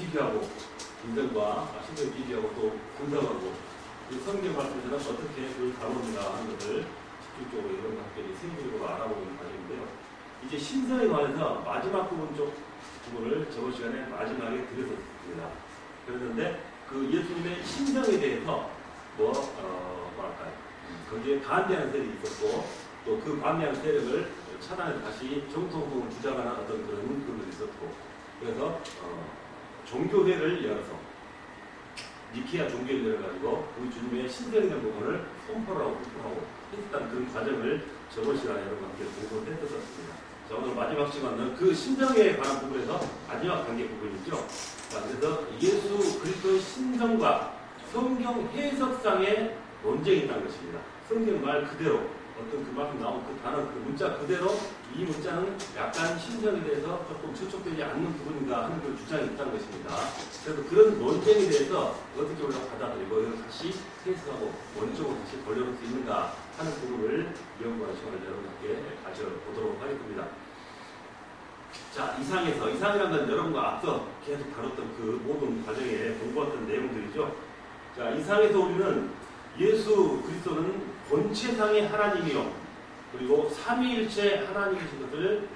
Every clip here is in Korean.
비교하고 인정과 신경을 비교하고 또 분석하고 성경 말씀에서는 어떻게 그걸 다룹니다 하는 것을 집중적으로 여러분들께 세부적으로 알아보는 과정인데요. 이제 신성에 관해서 마지막 부분 쪽 부분을 저번 시간에 마지막에 드렸었습니다. 그랬는데 그 예수님의 신성에 대해서 뭐랄까요? 거기에 반대하는 세력이 있었고 또 그 반대하는 세력을 차단해서 다시 정통성을 주장하는 어떤 그런 부분이 있었고 그래서 종교회를 열어서 니케아 종교회를 열어가지고 우리 주님의 신성에 대한 부분을 선포를 하고 했던 그런 과정을 저번 시간에 여러분과 함께 공부를 했었습니다. 자, 오늘 마지막 시간은 그 신성에 관한 부분에서 마지막 단계 부분이죠. 자, 그래서 예수 그리스도의 신성과 성경 해석상의 논쟁이 있다는 것입니다. 성경 말 그대로 어떤 그 말씀 나온 그 단어 그 문자 그대로 이 문자는 약간 신성에 대해서 조금 추측되지 않는 부분인가 하는 그런 주장이 있다는 것입니다. 그래서 그런 논쟁에 대해서 어떻게 우리가 받아들이고 이걸 다시 해석하고 원적으로 다시 돌려볼 수 있는가 하는 부분을 연구하는 시간을 여러분께 가져보도록 하겠습니다. 자, 이상이라는 건 여러분과 앞서 계속 다뤘던 그 모든 과정에 공부했던 내용들이죠. 자, 이상에서 우리는 예수 그리스도는 본체상의 하나님이요 그리고 삼위일체 하나님이신 것을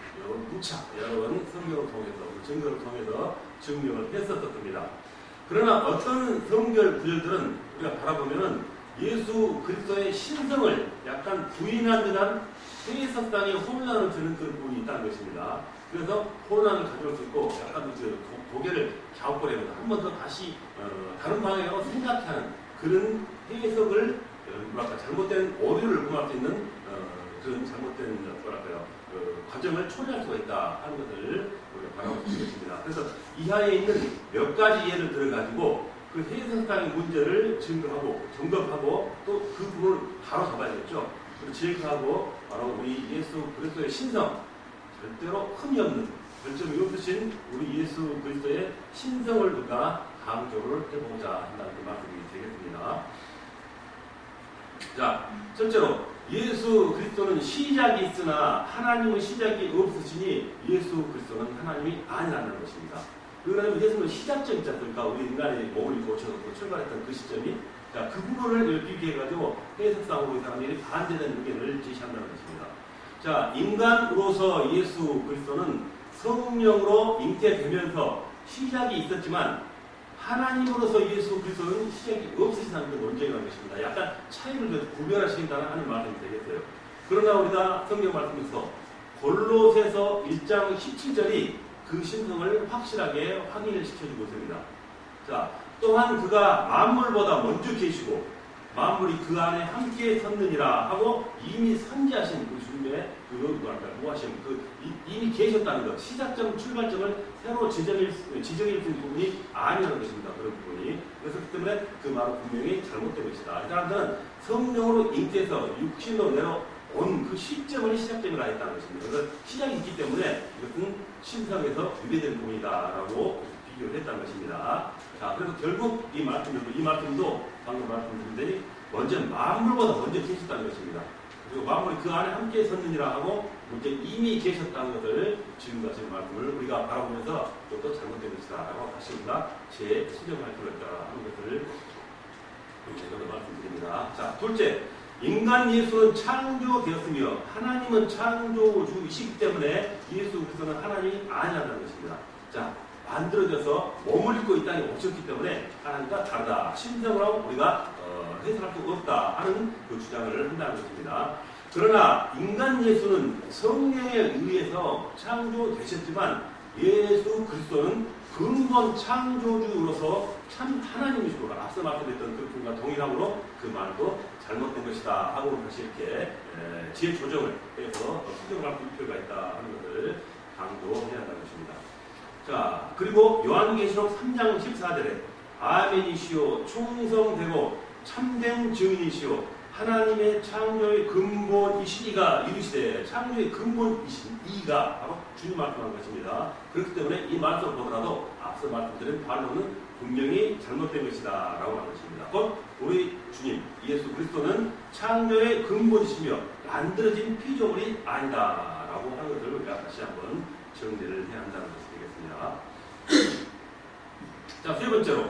여러분 성경을 통해서 증거를 통해서 증명을 했었습니다. 그러나 어떤 성경 구절들은 우리가 바라보면은 예수 그리스도의 신성을 약간 부인한 듯한 해석상의 혼란을 주는 그런 부분이 있다는 것입니다. 그래서 혼란을 가져올 수 있고 약간 그 고개를 갸웃거리면서 한 번 더 다시 다른 방향으로 생각하는 그런 해석을 잘못된 오류를 범할 수 있는 그런 잘못된 과정을 초래할 수가 있다 하는 것을 우리가 바라볼 수 있습니다. 그래서 이하에 있는 몇 가지 예를 들어가지고 그 해석상의 문제를 증거하고 점검하고 또 그 부분을 바로 잡아야겠죠. 그리고 제거하고 바로 우리 예수 그리스도의 신성 절대로 흠이 없는 별점이 없으신 우리 예수 그리스도의 신성을 우리가 강조를 해보자 한다는 그 말씀이 되겠습니다. 자, 첫째로 예수 그리스도는 시작이 있으나 하나님은 시작이 없으시니 예수 그리스도는 하나님이 아니라는 것입니다. 그러면 예수는 시작점 있지 않습니까? 우리 인간의 몸을 입고 출발했던 그 시점이 자, 그 부분을 비교해가지고 해석상으로 이 사람들이 반대되는 의견을 제시한다는 것입니다. 자, 인간으로서 예수 그리스도는 성령으로 잉태되면서 시작이 있었지만 하나님으로서 예수 그리스도는 시작이 없으시다는 그 논쟁이라는 것입니다. 약간 차이를 구별하신다는 하는 말씀이 되겠어요. 그러나 우리가 성경 말씀에서 골로새서 1장 17절이 그 신성을 확실하게 확인을 시켜주고 있습니다. 자, 또한 그가 만물보다 먼저 계시고 만물이 그 안에 함께 섰느니라 하고 이미 선지하신 그 주님의 무하심 이미 계셨다는 것 시작점 출발점을 새로 지정일 수 있는 부분이 아니라는 것입니다. 그런 부분이 그렇기 때문에 그 말은 분명히 잘못된 것이다. 이 사람들은 성령으로 잉태해서 육신으로 내려온 그 시점을 시작점이라 했다는 것입니다. 그래서 시작이 있기 때문에 이것은 신성에서 유래된 부분이다라고 비교를 했다는 것입니다. 자, 그래서 결국 이 말씀도 방금 말씀드린 대로 먼저 만물보다 먼저 계셨다는 것입니다. 그리고 만물이 그 안에 함께 섰느니라 하고 먼저 이미 계셨다는 것을 지금까지 말씀을 우리가 바라보면서 또 잘못된 것이다 라고 다시 우리가 재수정할 필요가 있다 하는 것을 제가 말씀드립니다. 자, 둘째, 인간 예수는 창조되었으며 하나님은 창조주이시기 때문에 예수 그리스도는 하나님이 아니라는 것입니다. 자, 만들어져서 몸을 입고 이 땅에 오셨기 때문에 하나님과 다르다. 신성으로 우리가 해석할 수 없다 하는 그 주장을 한다는 것입니다. 그러나 인간 예수는 성령에 의해서 창조되셨지만 예수 그리스도는 근본 창조주로서 참 하나님이시고 앞서 말씀드렸던 그 부분과 동일함으로 그 말도 잘못된 것이다 하고 다시 이렇게 재조정을 해서 수정을 할 필요가 있다 하는 것을 강조해야 한다는 것입니다. 자, 그리고 요한계시록 3장 14절에 아멘이시오 충성되고 참된 증인이시오 하나님의 창조의 근본이시니가 이르시되 창조의 근본이신 이가 바로 주님 말씀한 것입니다. 그렇기 때문에 이 말씀을 보더라도 앞서 말씀드린 반론은 분명히 잘못된 것이다 라고 하는 것입니다. 곧 우리 주님 예수 그리스도는 창조의 근본이시며 만들어진 피조물이 아니다 라고 하는 것을 우리가 다시 한번 정리를 해야 한다는 것이 되겠습니다. 자, 세 번째로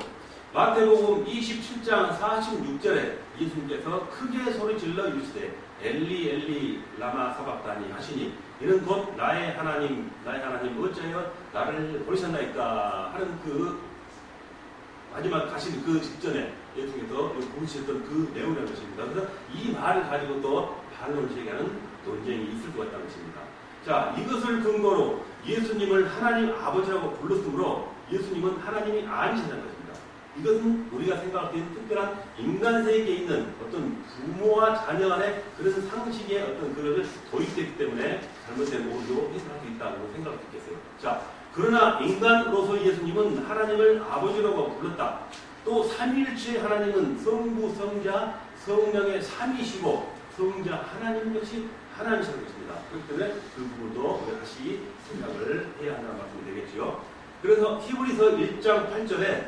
마태복음 27장 46절에 예수님께서 크게 소리질러 이르시되 엘리 엘리 라마 사박다니 하시니 이는 곧 나의 하나님 어찌하여 나를 버리셨나이까 하는 그 마지막 가신 그 직전에 예수님께서 부르셨던 그 내용이라는 것입니다. 그래서 이 말을 가지고 또 반론식하는 논쟁이 있을 것 같다는 것입니다. 자, 이것을 근거로 예수님을 하나님 아버지라고 불렀으므로 예수님은 하나님이 아니신다는 것입니다. 이것은 우리가 생각할 때는 특별한 인간 세계에 있는 어떤 부모와 자녀 간의 그런 상식의 어떤 그것을 도입되기 때문에 잘못된 오류로 해석할 수 있다고 생각할 수 있겠어요. 자, 그러나 인간으로서 예수님은 하나님을 아버지라고 불렀다. 또 삼위일체 하나님은 성부, 성자, 성령의 삼위시고 성자 하나님 역시 하나님이시는 것입니다. 그렇기 때문에 그 부분도 우리가 다시 생각을 해야 한다는 말씀이 되겠죠. 그래서 히브리서 1장 8절에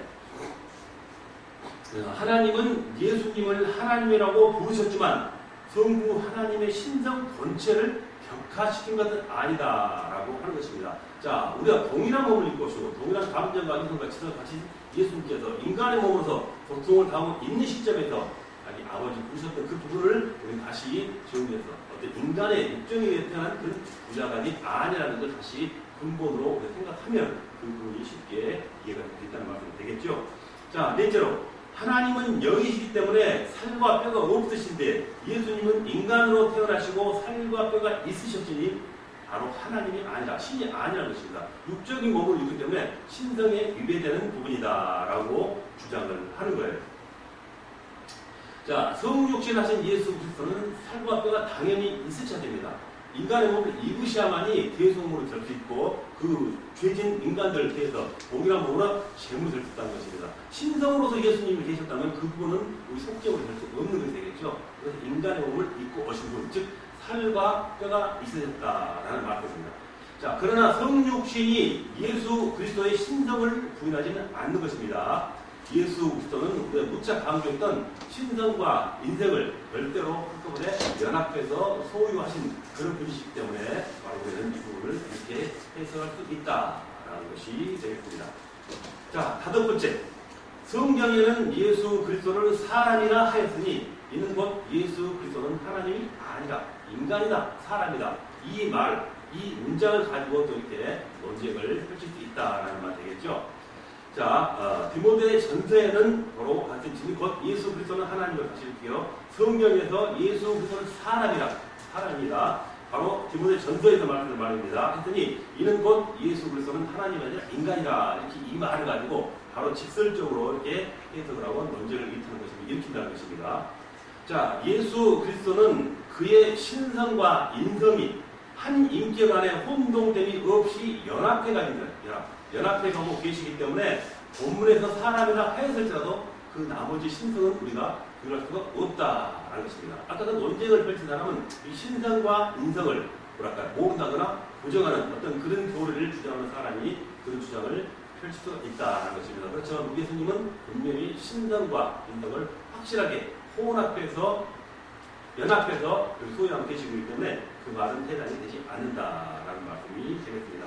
하나님은 예수님을 하나님이라고 부르셨지만 성부 하나님의 신성 본체를 격화시킨 것은 아니다라고 하는 것입니다. 자, 우리가 동일한 몸을 입고 오시고 동일한 감정과 인성과 지성을 가진 예수님께서 인간의 몸으로서 고통을 당하고 있는 시점에서 자기 아버지 부르셨던 그 부분을 우리 다시 정리해서 어떤 인간의 육정에 태어난 그런 부자간이 아니라는 걸 다시 근본으로 생각하면 그 부분이 쉽게 이해가 된다는 말씀이 되겠죠. 자, 넷째로 하나님은 영이시기 때문에 살과 뼈가 없으신데 예수님은 인간으로 태어나시고 살과 뼈가 있으셨으니 바로 하나님이 아니라 신이 아니라는 것입니다. 육적인 몸을 입기 때문에 신성에 위배되는 부분이다라고 주장을 하는 거예요. 자, 성육신 하신 예수 그리스도는 살과 뼈가 당연히 있으셔야 됩니다. 인간의 몸을 입으셔야만이 대속물을 될 수 있고 그 죄진 인간들에 대해서 동일한 몸으로 제물이 될 수 있다는 것입니다. 신성으로서 예수님이 계셨다면 그 부분은 우리 속죄물이 될 수 없는 것이 되겠죠. 그래서 인간의 몸을 입고 오신 분, 즉 살과 뼈가 있으셨다라는 말입니다. 자, 그러나 성육신이 예수 그리스도의 신성을 부인하지는 않는 것입니다. 예수 그리스도는 우리가 무척 강조했던 신성과 인생을 별대로 한꺼번에 연합해서 소유하신 그런 분이시기 때문에 바로 우리는 이 부분을 이렇게 해석할 수 있다라는 것이 되겠습니다. 자, 다섯 번째, 성경에는 예수 그리스도를 사람이라 하였으니 이는 곧 예수 그리스도는 하나님이 아니라 인간이다, 사람이다. 이 말, 이 문장을 가지고 또 이렇게 논쟁을 펼칠 수 있다라는 말 되겠죠. 자, 디모데 전서에는 바로 같은 질문, 곧 예수 그리스도는 하나님을 다시 읽게요. 성경에서 예수 그리스도는 사람이다. 바로 디모데 전서에서 말하는 말입니다. 했더니 이는 곧 예수 그리스도는 하나님이 아니라 인간이다. 이렇게 이 말을 가지고 바로 직설적으로 이렇게 해석을 하고 논쟁을 일으킨다는 것입니다. 자, 예수 그리스도는 그의 신성과 인성이 한 인격 안에 혼동됨이 없이 연합해가고 계시기 때문에 본문에서 사람이라 하였을지라도 그 나머지 신성은 우리가 구별할 수가 없다라는 것입니다. 아까 그 논쟁을 펼친 사람은 이 신성과 인성을 모른다거나 부정하는 어떤 그런 교리를 주장하는 사람이 그런 주장을 펼칠 수가 있다는 것입니다. 그렇지만 우리 예수님은 분명히 신성과 인성을 확실하게 연합해서 소유하고 계시기 때문에 그 말은 해당이 되지 않는다라는 말씀이 되겠습니다.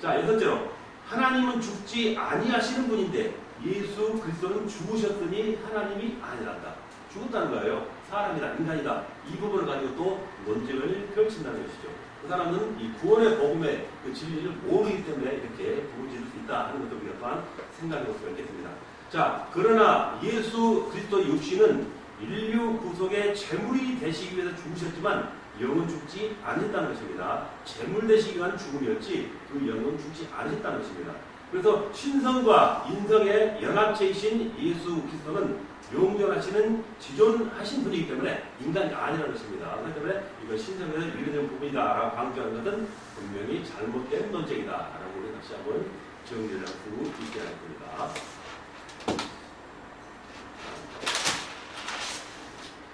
자, 여섯째로 하나님은 죽지 아니하시는 분인데 예수 그리스도는 죽으셨으니 하나님이 아니란다. 죽었다는 거예요. 사람이다, 인간이다. 이 부분을 가지고 또 논쟁을 펼친다는 것이죠. 그 사람은 이 구원의 복음의 그 진리를 모르기 때문에 이렇게 부르짖을 수 있다 하는 것도 우리가 또한 생각해 볼 수가 있겠습니다. 자, 그러나 예수 그리스도의 육신은 인류 구속의 제물이 되시기 위해서 죽으셨지만 영은 죽지 않으셨다는 것입니다. 제물 되시기 위한 죽음이었지 그 영은 죽지 않으셨다는 것입니다. 그래서 신성과 인성의 연합체이신 예수 그리스도는 영존하시는 지존하신 분이기 때문에 인간이 아니라는 것입니다. 그렇기 때문에 이거 신성에서 위배된 부분이다라고 강조하는 것은 분명히 잘못된 논쟁이다라고 우리 다시 한번 정리를 할 수 있게 할 겁니다.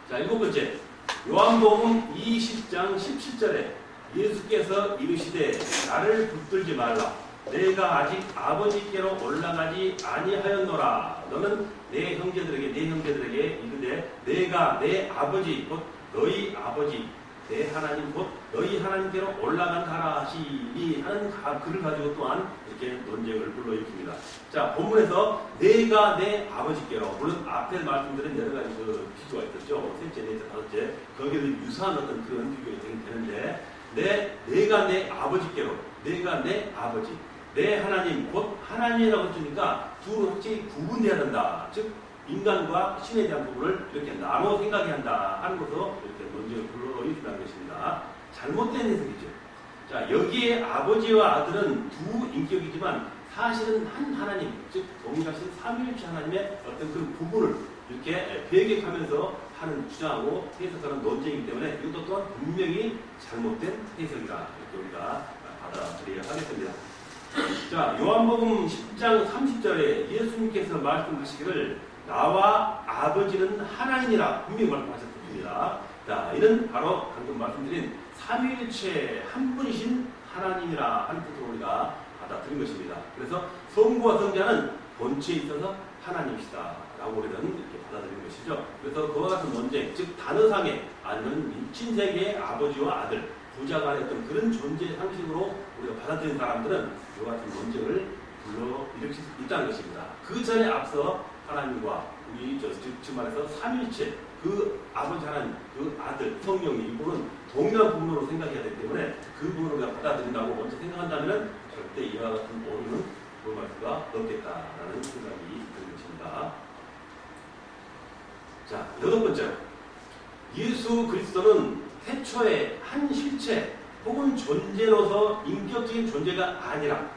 자, 일곱 번째, 요한복음 20장 17절에 예수께서 이르시되 나를 붙들지 말라. 내가 아직 아버지께로 올라가지 아니하였노라. 너는 내 형제들에게 이르되 내가 내 아버지 곧 너희 아버지 내 하나님 곧 너희 하나님께로 올라간다라 하시니 하는 글을 가지고 또한 이렇게 논쟁을 불러일으킵니다. 자, 본문에서 내가 내 아버지께로, 물론 앞에 말씀드린 여러 가지 그 비교가 있었죠. 셋째, 넷째, 다섯째, 거기에 유사한 어떤 그런 비교가 되는데, 내가 내 아버지께로, 내가 내 아버지, 내 하나님 곧 하나님이라고 했으니까 두 확실히 구분돼야 된다. 즉 인간과 신에 대한 부분을 이렇게 나눠 생각해야 한다 하는 것으로 이렇게 논쟁을 불러일으킨다는 것입니다. 잘못된 해석이죠. 자, 여기에 아버지와 아들은 두 인격이지만 사실은 한 하나님, 즉 동일하신 삼위일체 하나님의 어떤 그 부분을 이렇게 배격하면서 하는 주장하고 해석하는 논쟁이기 때문에 이것도 또한 분명히 잘못된 해석이다. 이렇게 우리가 받아들여야 하겠습니다. 자, 요한복음 10장 30절에 예수님께서 말씀하시기를 나와 아버지는 하나님이라 분명히 말씀하셨습니다. 자, 이는 바로 방금 말씀드린 삼위일체 한 분이신 하나님이라 하는 뜻으로 우리가 받아들인 것입니다. 그래서 성부와 성자는 본체에 있어서 하나님이시다 라고 우리는 이렇게 받아들인 것이죠. 그래서 그와 같은 논쟁, 즉 단어상의 아니면 인친세계의 아버지와 아들, 부자 간의 어떤 그런 존재 상식으로 우리가 받아들인 사람들은 이와 같은 논쟁을 불러일으킬 수 있다는 것입니다. 그 전에 앞서 하나님과 우리 즉 말해서 삼위일체, 그 아버지 하나님, 그 아들, 성령이 이분은 동일한 부분으로 생각해야 되기 때문에 그 부분을 우리가 받아들인다고 먼저 생각한다면 절대 이와 같은 오류는 범할 수가 없겠다라는 생각이 드는 것입니다. 자, 여덟 번째로 예수 그리스도는 태초의 한 실체 혹은 존재로서 인격적인 존재가 아니라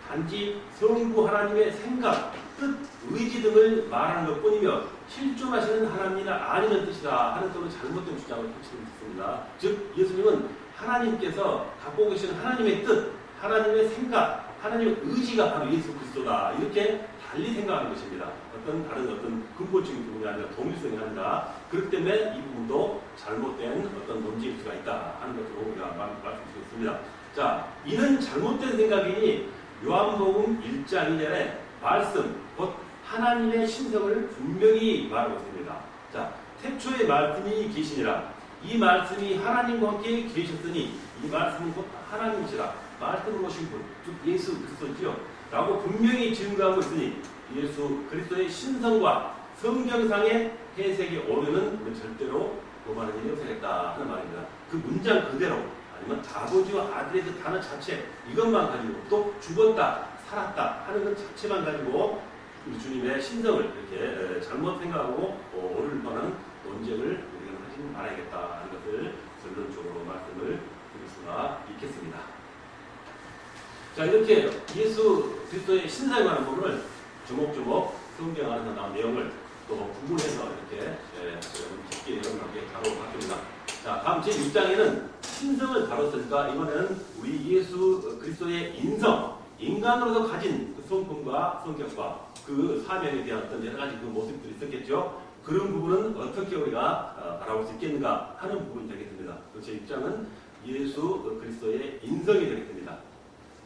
단지 성부 하나님의 생각, 뜻, 의지 등을 말하는 것뿐이며 실존하시는 하나님이나 아니는 뜻이다 하는 것으로 잘못된 주장을 펼치고 있습니다. 즉 예수님은 하나님께서 갖고 계신 하나님의 뜻, 하나님의 생각, 하나님의 의지가 바로 예수 그리스도다 이렇게 달리 생각하는 것입니다. 어떤 다른 어떤 근본적인 부분이 아니라 동일성이 아니라 그렇기 때문에 이 부분도 잘못된 어떤 논쟁의 수가 있다 하는 것으로 우리가 말씀드리겠습니다. 자, 이는 잘못된 생각이니 요한복음 1장 2절에 말씀, 곧 하나님의 신성을 분명히 말하고 있습니다. 자, 태초에 말씀이 계시니라. 이 말씀이 하나님과 함께 계셨으니 이 말씀은 곧 하나님이시라. 말씀을 오신 분, 즉 예수 그리스도지요. 라고 분명히 증거하고 있으니 예수 그리스도의 신성과 성경상의 해석이 오류는 절대로 고만한 일이 없어야겠다 하는 말입니다. 그 문장 그대로 아니면 아버지와 아들의 그 단어 자체 이것만 가지고 또 죽었다 살았다 하는 것 자체만 가지고 주님의 신성을 이렇게 잘못 생각하고 오류를 떠나는 논쟁을 우리가 하지 말아야겠다 하는 것을 결론적으로 말씀을 드릴 수가 있겠습니다. 자, 이렇게 예수 그리스도의 신성에 관한 부분을 조목조목 성경 안에서 나온 내용을 또 구분해서 이렇게 깊게 여러분께 다뤄봤습니다. 자, 다음 제6장에는 신성을 다뤘으니까 이번에는 우리 예수 그리스도의 인성, 인간으로서 가진 그 성품과 성격과 그 사명에 대한 어떤 여러 가지 그 모습들이 있었겠죠. 그런 부분은 어떻게 우리가 바라볼 수 있겠는가 하는 부분이 되겠습니다. 제6장은 예수 그리스도의 인성이 되겠습니다.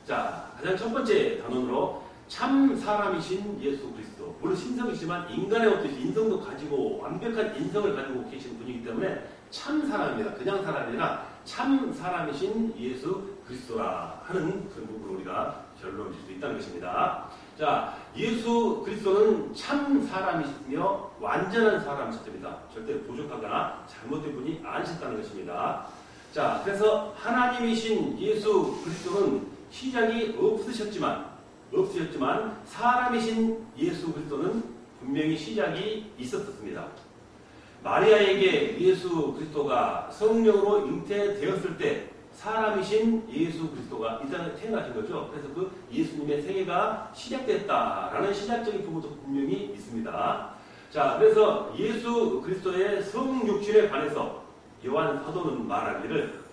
자, 가장 첫 번째 단원으로 참 사람이신 예수 그리스도. 물론 신성이지만 인간의 어떤 인성도 가지고 완벽한 인성을 가지고 계신 분이기 때문에 참 사람입니다. 그냥 사람이 아니라 참 사람이신 예수 그리스도라 하는 그런 부분을 우리가 결론을 줄 수 있다는 것입니다. 자, 예수 그리스도는 참 사람이시며 완전한 사람이셨습니다. 절대 부족하거나 잘못된 분이 아니셨다는 것입니다. 자, 그래서 하나님이신 예수 그리스도는 시작이 없으셨지만 사람이신 예수 그리스도는 분명히 시작이 있었습니다. 마리아에게 예수 그리스도가 성령으로 잉태되었을 때 사람이신 예수 그리스도가 이 땅에 태어나신 거죠. 그래서 그 예수님의 생애가 시작됐다라는 시작적인 부분도 분명히 있습니다. 자, 그래서 예수 그리스도의 성육신에 관해서 요한 사도는 말하기를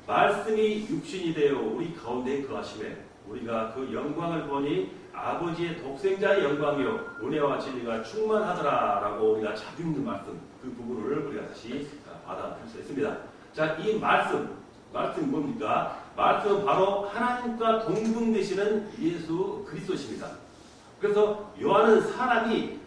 말씀이 육신이 되어 우리 가운데 거하심에 우리가 그 영광을 보니 아버지의 독생자의 영광이요 은혜와 진리가 충만하더라라고 우리가 자주 읽는 말씀 그 부분을 우리가 다시 받아들일 수 있습니다. 자, 이 말씀이 뭡니까? 말씀은 바로 하나님과 동등되시는 예수 그리스도십니다. 그래서 요한은 사람이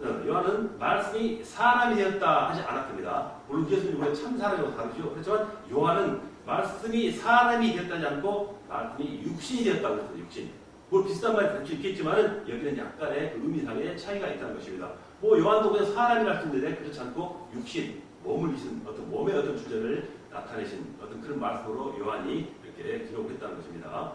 요한은 말씀이 사람이 되었다 하지 않았습니다. 물론 예수님이 원래 참 사람이라고 다르죠. 그렇지만 요한은 말씀이 사람이 되었다지 않고 말씀이 육신이 되었다고 했어요. 육신. 뭐 비슷한 말이 될 수 있겠지만 여기는 약간의 그 의미상의 차이가 있다는 것입니다. 뭐 요한도 그냥 사람이라 할 수 있는데 그렇지 않고 육신, 몸을 이신 어떤 몸의 어떤 주제를 나타내신 어떤 그런 말씀으로 요한이 이렇게 기록을 했다는 것입니다.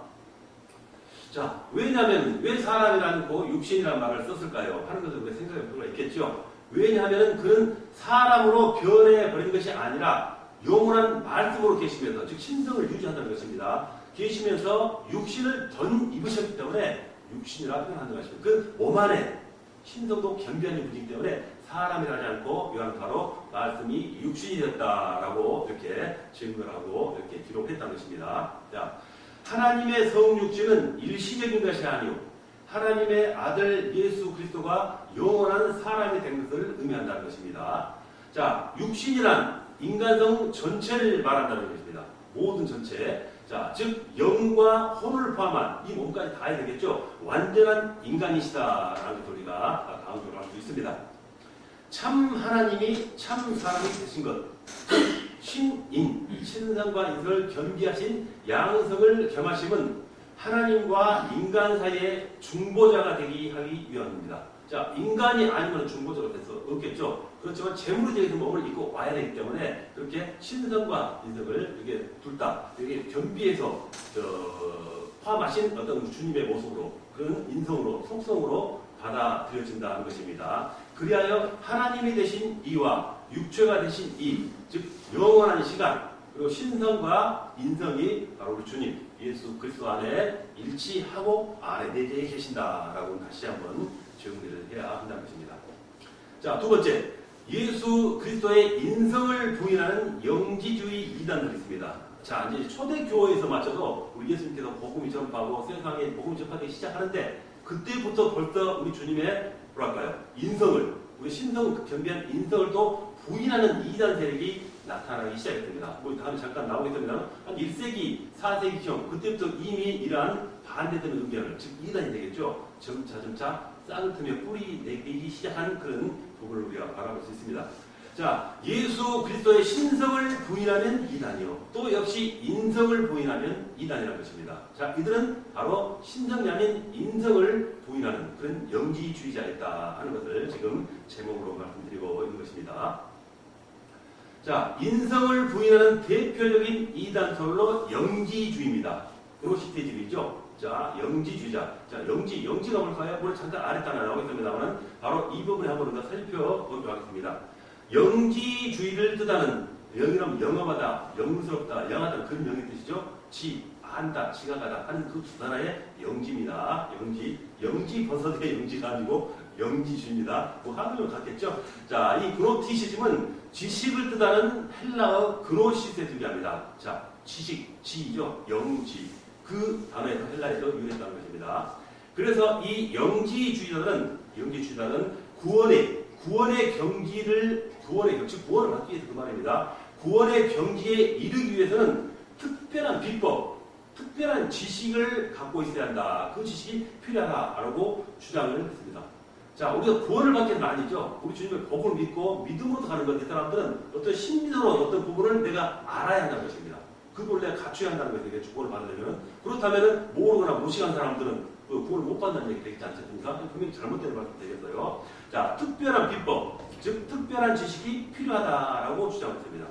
자, 왜냐하면 왜 사람이라는 거 육신이라는 말을 썼을까요? 하는 것을 우리가 생각해 볼 수가 있겠죠. 왜냐하면 그는 사람으로 변해버린 것이 아니라 영원한 말씀으로 계시면서 즉 신성을 유지한다는 것입니다. 계시면서 육신을 전 입으셨기 때문에 육신이라 표현하는 것입니다. 그 몸 안에 신성도 겸비한 분이기 때문에 사람이라 하지 않고 요한은 바로 말씀이 육신이 되었다라고 이렇게 증거를 하고 이렇게 기록했다는 것입니다. 자, 하나님의 성육신은 일시적인 것이 아니오 하나님의 아들 예수 그리스도가 영원한 사람이 된 것을 의미한다는 것입니다. 자, 육신이란 인간성 전체를 말한다는 것입니다. 모든 전체. 자, 즉 영과 혼을 포함한 이 몸까지 다 해야 되겠죠. 완전한 인간이시다라는 것을 우리가 강조를 할 수 있습니다. 참 하나님이 참 사람이 되신 것, 신인, 신성과 인성을 겸비하신 양성을 겸하심은 하나님과 인간 사이의 중보자가 되기 하기 위함입니다. 자, 인간이 아니면 중보자가 될 수 없겠죠. 그렇지만 재물이 되어서 몸을 입고 와야 되기 때문에 그렇게 신성과 인성을 이게 둘 다 이렇게 겸비해서 포함하신 어떤 주님의 모습으로 그런 인성으로 속성으로 받아들여진다는 것입니다. 그리하여 하나님이 되신 이와 육체가 되신 이, 즉 영원한 시간 그리고 신성과 인성이 바로 우리 주님 예수 그리스도 안에 일치하고 안에 내재해 계신다라고 다시 한번 정리를 해야 한다는 것입니다. 자, 두 번째, 예수 그리스도의 인성을 부인하는 영지주의 이단들이 있습니다. 자, 이제 초대교회에서 마쳐도 우리 예수님께서 복음이 전파하고 세상에 복음이 전파되기 시작하는데 그때부터 벌써 우리 주님의 뭐랄까요? 인성을, 우리 신성 겸비한 인성을 또 부인하는 이단 세력이 나타나기 시작했습니다. 뭐 다음에 잠깐 나오겠습니다. 한 1세기, 4세기경 그때부터 이미 이러한 반대되는 의견을, 즉 이단이 되겠죠. 점차 싹을 트며 뿌리 내리기 시작한 그런 부분을 우리가 바라볼 수 있습니다. 자, 예수 그리스도의 신성을 부인하면 이단이요. 또 역시 인성을 부인하면 이단이라는 것입니다. 자, 이들은 바로 신성이 아닌 인성을 부인하는 그런 영지주의자였다 하는 것을 지금 제목으로 말씀드리고 있는 것입니다. 자, 인성을 부인하는 대표적인 이단설로 영지주의입니다. 그노시티즘이죠. 자, 영지주의자. 자, 영지가 뭘까요? 뭘 잠깐 아래따라 나오겠습니다만 바로 이 부분에 한번 더 살펴보도록 하겠습니다. 영지주의를 뜻하는 영이라면 영험하다, 영스럽다, 영하다 그런 영의 뜻이죠. 안다, 지각하다 하는 그 두 단어의 영지입니다. 영지 버섯의 영지가 아니고 영지주의입니다. 뭐 한글로 같겠죠. 자, 이 그노티시즘은 지식을 뜻하는 헬라어 그노시스에서 자, 지식, 지죠. 영지. 그 단어에서 헬라에서 유래했다는 것입니다. 그래서 이 영지주의자는 구원의 경지를 즉 구원을 받기 위해서 그 말입니다. 구원의 경지에 이르기 위해서는 특별한 비법, 특별한 지식을 갖고 있어야 한다. 그 지식이 필요하다라고 주장을 했습니다. 자, 우리가 구원을 받기는 아니죠. 우리 주님의 복음을 믿고 믿음으로 가는 건데 사람들은 어떤 심리적으로 어떤 부분을 내가 알아야 한다는 것입니다. 그 부분을 내가 갖춰야 한다는 것이에요. 구원을 받으려면. 그렇다면 모르거나 무식한 사람들은 구원을 못 받는 얘기 되지 않습니까? 분명히 잘못된 말씀 되겠어요. 자, 특별한 비법, 즉 특별한 지식이 필요하다라고 주장했습니다.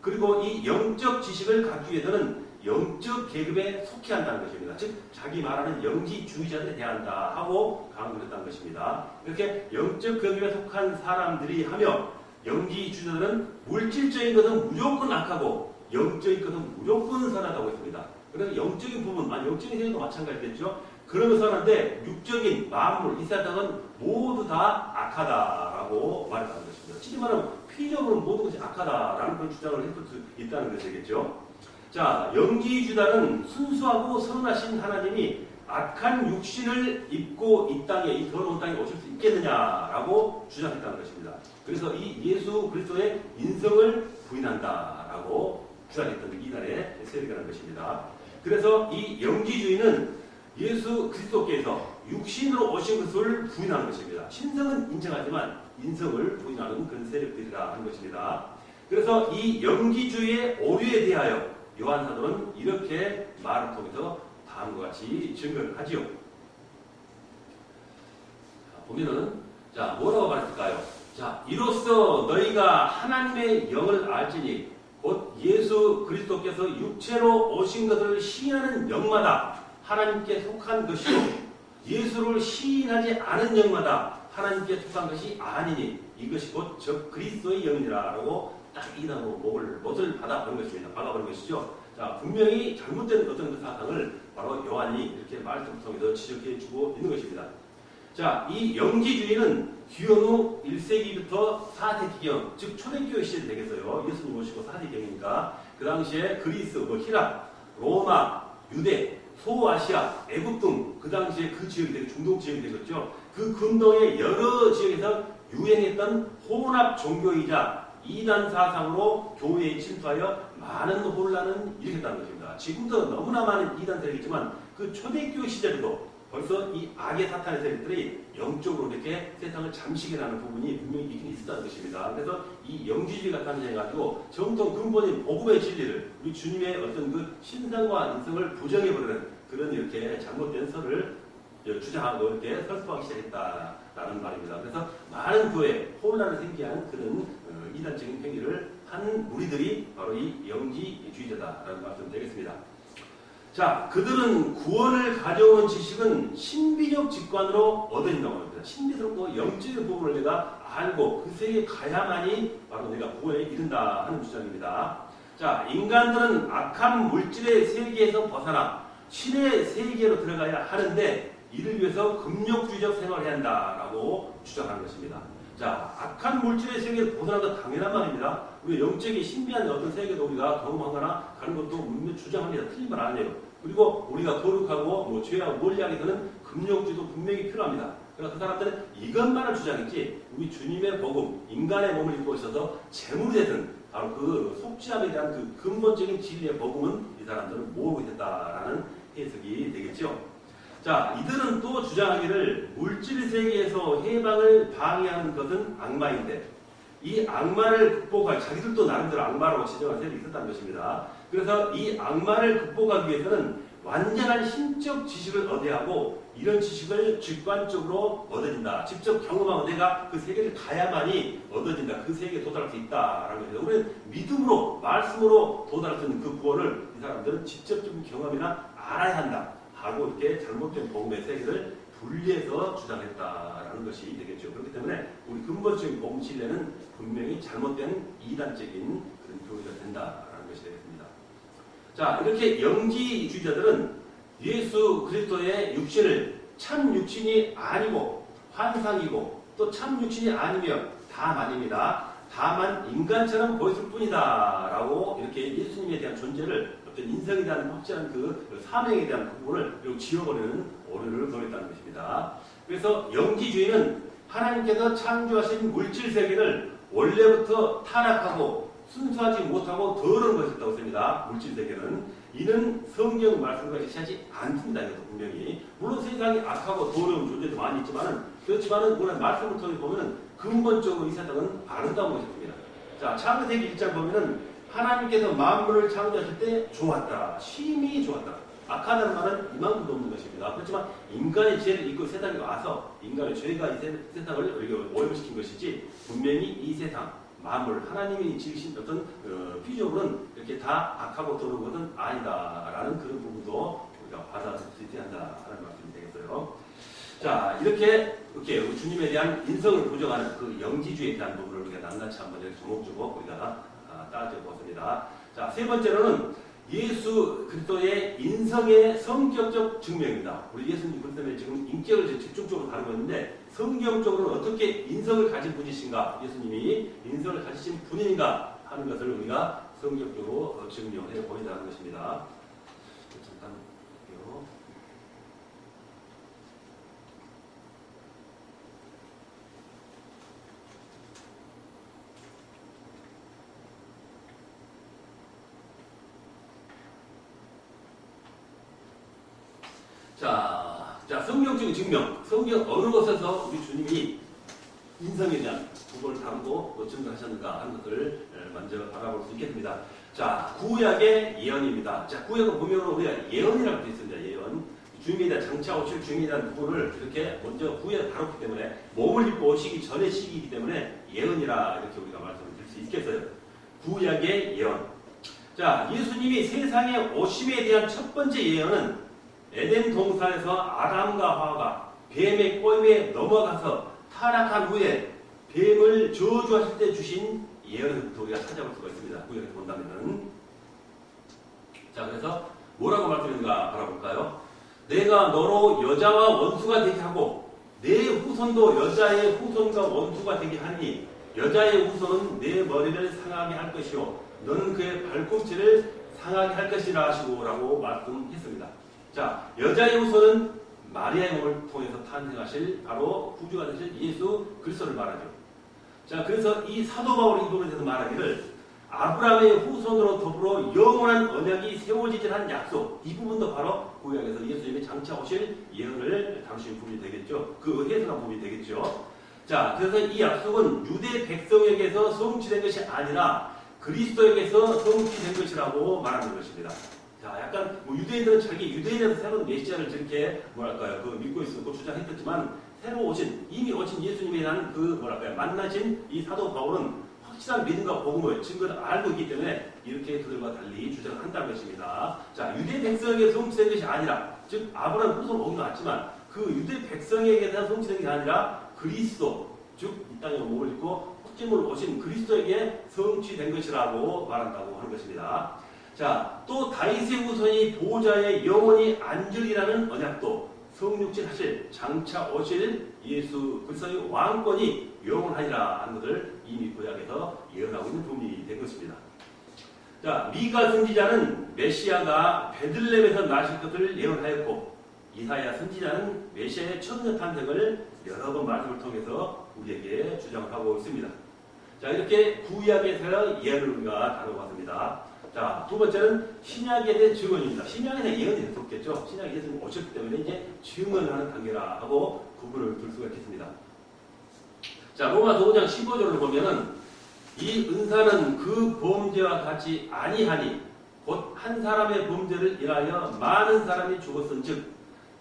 그리고 이 영적 지식을 갖기 위해서는 영적 계급에 속해 한다는 것입니다. 즉 자기 말하는 영지주의자들에 대한다 하고 강조했다는 것입니다. 이렇게 영적 계급에 속한 사람들이 하며 영지주의자들은 물질적인 것은 무조건 악하고 영적인 것은 무조건 선하다고 했습니다. 그래서 영적인 부분, 영적인 세계도 마찬가지겠죠. 그러면서 하는데 육적인 만물, 이 세상은 모두 다 악하다라고 말했다는 것입니다. 쉽게 말하면 피적으로 모든 것이 악하다라는 그런 주장을 했을 수 있다는 것이겠죠. 자, 영지주의자는 순수하고 선하신 하나님이 악한 육신을 입고 이 땅에, 이 더러운 땅에 오실 수 있겠느냐라고 주장했다는 것입니다. 그래서 이 예수 그리스도의 인성을 부인한다라고 주장했던 이날의 세력이라는 것입니다. 그래서 이 영지주의는 예수 그리스도께서 육신으로 오신 것을 부인하는 것입니다. 신성은 인정하지만 인성을 부인하는 그런 세력들이라 하는 것입니다. 그래서 이 영지주의의 오류에 대하여 요한 사도는 이렇게 말을 통해서 다음과 같이 증거를 하지요. 보면은 자 뭐라고 말했을까요? 자 이로써 너희가 하나님의 영을 알지니 곧 예수 그리스도께서 육체로 오신 것을 시인하는 영마다 하나님께 속한 것이요 예수를 시인하지 않은 영마다 하나님께 속한 것이 아니니 이것이 곧 적 그리스도의 영이라라고 딱 이 단어로 못을 박아버린 것입니다. 박아버린 것이죠. 자 분명히 잘못된 어떤 그 사상을 바로 요한이 이렇게 말씀 통해서 지적해주고 있는 것입니다. 자, 이 영지주의는 기원후 1세기부터 4세기경, 즉 초대교회 시대 되겠어요. 예수님 오시고 4세기경이니까 그 당시에 그리스, 히랍, 로마, 유대, 소아시아, 애굽 등 그 당시에 그 지역이 되게 중동 지역이 되겠죠. 그 근동의 여러 지역에서 유행했던 혼합 종교이자 이단 사상으로 교회에 침투하여 많은 혼란을 일으켰다는 것입니다. 지금도 너무나 많은 이단 세력이 있지만 그 초대교회 시절에도 벌써 이 악의 사탄의 세력들이 영적으로 이렇게 세상을 잠식해나는 부분이 분명히 있긴 있었다는 것입니다. 그래서 이 영지주의가 탄생해가지고 정통 근본인 복음의 진리를 우리 주님의 어떤 그 신상과 인성을 부정해버리는 그런 이렇게 잘못된 설을 주장하고 이렇게 설법하기 시작했다라는 말입니다. 그래서 많은 교회에 혼란을 생기하는 그런 이단적인 행위를 한 무리들이 바로 이 영지주의자다라는 말씀 되겠습니다. 자, 그들은 구원을 가져오는 지식은 신비적 직관으로 얻어진다고 합니다. 신비스럽고 영적인 부분을 내가 알고 그 세계에 가야만이 바로 내가 구원에 이른다 하는 주장입니다. 자, 인간들은 악한 물질의 세계에서 벗어나 신의 세계로 들어가야 하는데 이를 위해서 금욕주의적 생활을 해야 한다라고 주장하는 것입니다. 자, 악한 물질의 세계에서 벗어나는 건 당연한 말입니다. 우리 영적인 신비한 어떤 세계도 우리가 경험하거나 가는 것도 분명히 주장합니다. 틀린 말 아니에요. 그리고 우리가 거룩하고 죄하고 멀리하기 위해서는 금욕주의도 분명히 필요합니다. 그러니까 그 사람들은 이것만을 주장했지 우리 주님의 복음, 인간의 몸을 입고 있어서 재물이 되든 바로 그 속죄함에 대한 그 근본적인 진리의 복음은 이 사람들은 모르고 있다라는 해석이 되겠죠. 자, 이들은 또 주장하기를 물질 세계에서 해방을 방해하는 것은 악마인데 이 악마를 극복할 자기들도 나름대로 악마라고 지정한 세력이 있었다는 것입니다. 그래서 이 악마를 극복하기 위해서는 완전한 신적 지식을 얻어야 하고 이런 지식을 직관적으로 얻어진다. 직접 경험하고 내가 그 세계를 가야만이 얻어진다. 그 세계에 도달할 수 있다라는 것입니다. 우리는 믿음으로 말씀으로 도달할 수 있는 그 구원을 이 사람들은 직접적인 경험이나 알아야 한다. 하고 이렇게 잘못된 복음의 세계를 분리해서 주장했다라는 것이 되겠죠. 그렇기 때문에 우리 근본적인 복음 진리는 분명히 잘못된 이단적인 그런 교리가 된다라는 것이 되겠습니다. 자, 이렇게 영지주의자들은 예수 그리스도의 육신을 참 육신이 아니고 환상이고 또 참 육신이 아니며 다만입니다. 다만 인간처럼 보였을 뿐이다라고 이렇게 예수님에 대한 존재를 어떤 인성에 대한 확실한 그 사명에 대한 부분을 지워버리는 오류를 범했다는 것입니다. 그래서 영지주의는 하나님께서 창조하신 물질 세계를 원래부터 타락하고 순수하지 못하고 더러운 것이었다고 씁니다. 물질 세계는 이는 성경 말씀과 일치하지 않습니다. 이것도 분명히 물론 세상에 악하고 더러운 존재도 많이 있지만은 그렇지만은 오늘 말씀을 통해 보면은 근본적으로 이 세상은 아름다운 것입니다. 자, 창세기 1장 보면은 하나님께서 만물을 창조하실 때 좋았다. 심히 좋았다. 악하다는 말은 이만큼도 없는 것입니다. 그렇지만 인간의 죄를 입고 세상에 와서 인간의 죄가 이 세상을 오염시킨 것이지 분명히 이 세상 만물 하나님이 지으신 어떤 비적으로는 이렇게 다 악하고 더러운 것은 아니다라는 그런 부분도 우리가 받아들일 수 있어야 한다라는 말씀이 되겠어요. 자, 이렇게 주님에 대한 인성을 부정하는 그 영지주의에 대한 부분을 우리가 낱낱이 한번 조목조목 우리가 따져보았습니다. 자, 세 번째로는 예수 그리스도의 인성의 성격적 증명입니다. 우리 예수님 그리스도의 지금 인격을 집중적으로 다루고 있는데 성경적으로는 어떻게 인성을 가진 분이신가, 예수님이 인성을 가지신 분인가 하는 것을 우리가 성경적으로 증명해 보인다는 것입니다. 잠깐 볼게요. 자, 성경적인 증명. 성경 어느 곳에서 우리 주님이 인성에 대한 부분을 다루고 또 증거하셨는가 하는 것들을 먼저 바라볼 수 있겠습니다. 자, 구약의 예언입니다. 자, 구약은 보면 우리가 예언이라고 되어 있습니다. 예언. 주님에 대한 장차 오실 주님에 대한 부분을 이렇게 먼저 구약에 다뤘기 때문에 몸을 입고 오시기 전의 시기이기 때문에 예언이라 이렇게 우리가 말씀을 드릴 수 있겠어요. 구약의 예언. 자, 예수님이 세상에 오심에 대한 첫 번째 예언은 에덴 동산에서 아담과 하와가 뱀의 꼬임에 넘어가서 타락한 후에 뱀을 저주하실 때 주신 예언부터 우리가 찾아볼 수가 있습니다. 구약에 본다면은. 자, 그래서 뭐라고 말씀했는가 바라볼까요? 내가 너로 여자와 원수가 되게 하고 내 후손도 여자의 후손과 원수가 되게 하니 여자의 후손은 내 머리를 상하게 할 것이요 너는 그의 발꿈치를 상하게 할 것이라 하시고라고 말씀했습니다. 자, 여자의 후손은 마리아의 몸을 통해서 탄생하실 바로 구주가 되실 예수 그리스도를 말하죠. 자, 그래서 이 사도 바울이 이 부분에 대해서 말하기를 아브라함의 후손으로 더불어 영원한 언약이 세워지질 약속, 이 부분도 바로 구약에서 예수님이 장차 오실 예언을 다루시는 부분이 되겠죠. 그 해석한 부분이 되겠죠. 자, 그래서 이 약속은 유대 백성에게서 성취된 것이 아니라 그리스도에게서 성취된 것이라고 말하는 것입니다. 자, 약간 유대인들은 자기 유대인에서 새로운 메시아를 저렇게 믿고 있었고 주장했었지만 새로 오신 이미 오신 예수님에 대한 만나신 이 사도 바울은 확실한 믿음과 복음을 증거를 알고 있기 때문에 이렇게 그들과 달리 주장을 한다는 것입니다. 자, 유대 백성에게 성취된 것이 아니라 즉 아브라함 후손 오긴 왔지만 그 유대 백성에게 대한 성취된 게 아니라 그리스도 즉 이 땅에 몸을 입고 확증으로 오신 그리스도에게 성취된 것이라고 말한다고 하는 것입니다. 자, 또 다윗의 후손이 보호자의 영원히 앉으리라는 언약도 성육신 하실 장차 오실 예수 그리스도의 왕권이 영원하리라 하는 것을 이미 구약에서 예언하고 있는 부분이 된 것입니다. 자, 미가 선지자는 메시아가 베들레헴에서 나실 것을 예언하였고 이사야 선지자는 메시아의 첫째 탄생을 여러 번 말씀을 통해서 우리에게 주장하고 있습니다. 자, 이렇게 구약에서 예언을 우리가 다뤄봤습니다. 자, 두 번째는 신약에 대한 증언입니다. 신약에 대한 예언이 없겠죠. 신약에 예수님 오셨기 때문에 이제 증언하는 단계라 하고 구분을 둘 수가 있겠습니다. 자, 로마서 5장 15절을 보면은 이 은사는 그 범죄와 같이 아니하니 곧 한 사람의 범죄를 인하여 많은 사람이 죽었은즉